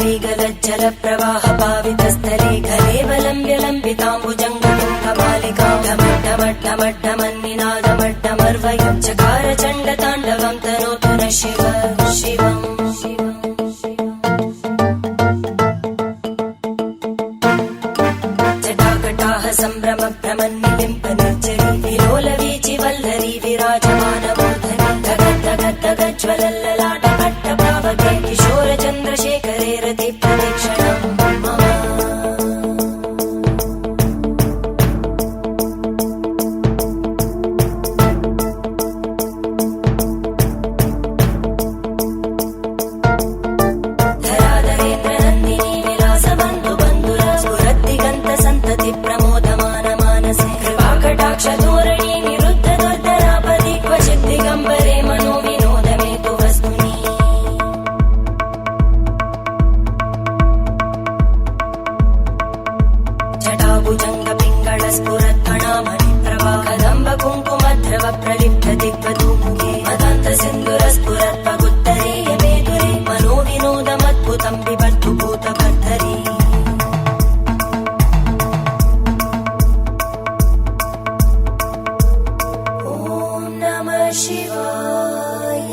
वेगलज्जल प्रवाह पावितस्थले कलेवलम्ब्य लम्बिताम्बुजङ्गतुङ्गमालिकां ढमड्ढमड्ढमन्निनादमड्ढमर्वयं चकार चण्डताण्डवं तनोतु नः शिव शिवम् जटाकटाह सम्भ्रम भ्रमन्निलिम्प निर्जरी विलोलवीचि वल्लरी विराजमानमूर्धनि धगद्धगद्धगज्ज्वलल्ललाटकट्टपावके किशोर चन्द्रशेखरे रति प्रदक्षिणम् मम धराधरेन्द्रनन्दिनी विलासबन्धु बन्धुर स्फुरद्दिगन्त सन्तति प्रमोदमान मानसे कृपाकटाक्षधोरणी निरुद्ध दुर्धरापदि क्वचित् दिगम्बरे मनो विनोदमेतु वस्तुनि जटाभुजङ्ग पिङ्गळ स्फुरत्फणामणि प्रभा कदम्ब कुङ्कुमद्रव प्रलिप्त दिग्वधूमुखे मदान्त सिन्धुर स्फुरत्पगुत्तरीय मेदुरे मनो विनोदमद्भुतं बिभर्तु भूतभर्तरी शिवाय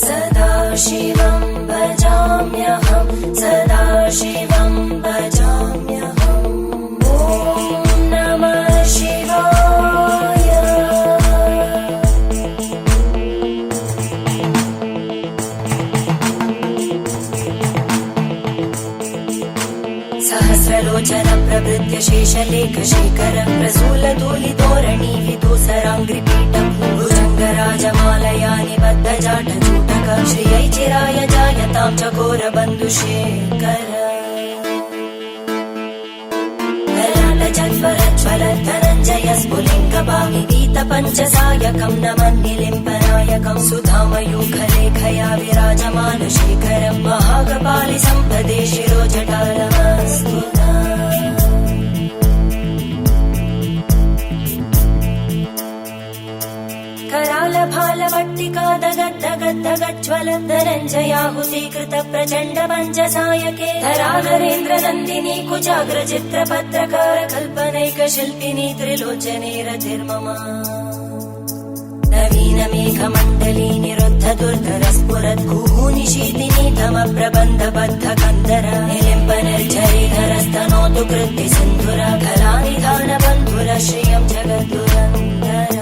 सदा शिवं भजाम्यहं सदा शिवं भजाम्यहम् ॐ नमः शिवाय सहस्रलोचन प्रभृत्य शेषलेख शेखर प्रसूल धूलिधोरणि विदूसराङ्घ्रिपीठम् भुजङ्गराजमालया निबद्ध जाटचूटक श्रियै चिराय जायतां चकोर बन्धुशेखर ललाटजज्वलज्वल धनञ्जय स्फुलिङ्गभाविगीत पञ्चसायकं नमन्निलिम्पनायकं सुधामयूखलेखया विराजमान शेखरं महाकपालि सम्पदे शिरोजटालमस्तु करालभालवट्टिका दगद्दगद्दगज्ज्वल धनञ्जयाहुतीकृत प्रचण्ड पञ्चसायके धराधरेन्द्रनन्दिनी कुचाग्रचित्रपत्रकार कल्पनैकशिल्पिनी त्रिलोचने रतिर्मम नवीनमेघमण्डली निरुद्ध दुर्धर स्फुरत् कुहूनिशीतिनी तम प्रबन्धबद्ध कन्दर निलिम्ब निर्झरीधरस्तनोतु कृत्ति सिन्धुर कलानिधान बन्धुर श्रियं जगद्दुरन्दर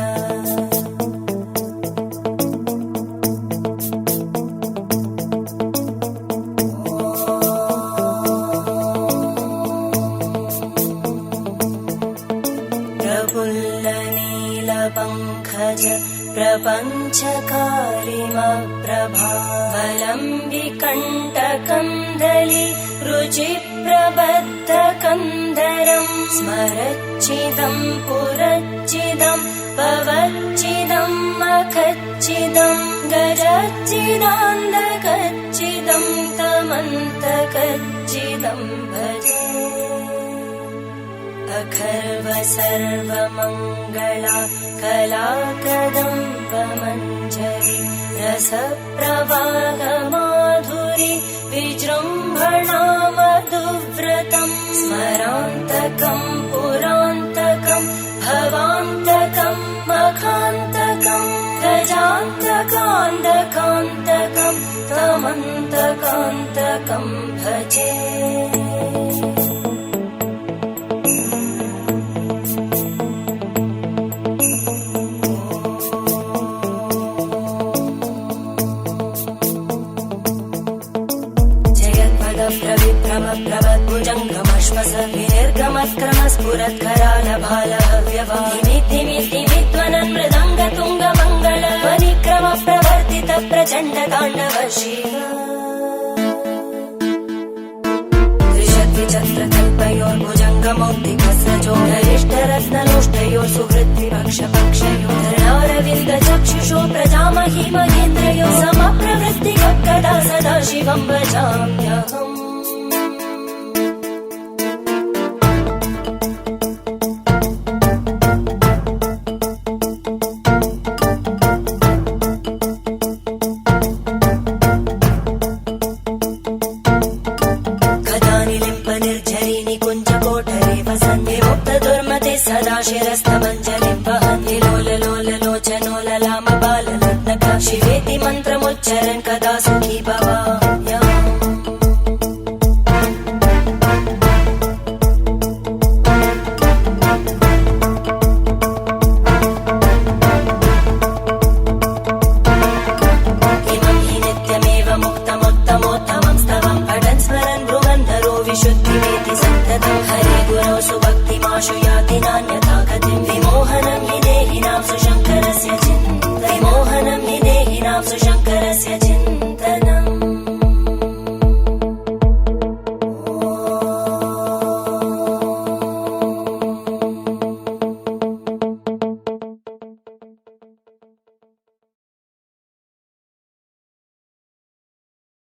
प्रफुल्लनीलपङ्कज प्रपञ्चकालिमप्रभावलम्बिकण्टकन्दली रुचिप्रबद्धकन्दरं स्मरच्चिदं पुरच्चिदं भवच्चिदं मखच्चिदं गजच्चिदान्दकच्चिदं तमन्तकच्चिदं भजे अखर्व सर्वमङ्गला कला कदम्बमञ्जरी रसप्रवाहमाधुरी विजृम्भणा मधुव्रतं स्मरान्तकं पुरान्तकं भवान्तकं मखान्तकं गजान्तकान्तकान्तकं तमन्तकान्तकं भजे प्रवद्भुजङ्गमश्वस विनिर्गमत्क्रमस्फुरत्करालभालहव्यवाहिमिद्धिमिद्धिमिध्वनन् मृदङ्गतुङ्गमङ्गल ध्वनिक्रम प्रवर्तित प्रचण्ड ताण्डव शिव त्रिशद्विचक्रकल्पयोर्भुजङ्गमौक्तिकस्रजोधरिष्ठरत्नलोष्टयोः सुहृद्विपक्षपक्षयोः धरणारविन्द चक्षुषो प्रजामहि महेन्द्रयो समप्रवृत्तिः कदा सदा शिवं भजाम्यहम् शिरस्तमञ्जलिं वहन्ति लोल लोल लोचनो ललाम बालरत्नका शिवेति मन्त्रमुच्चरन् कदा सुखी भव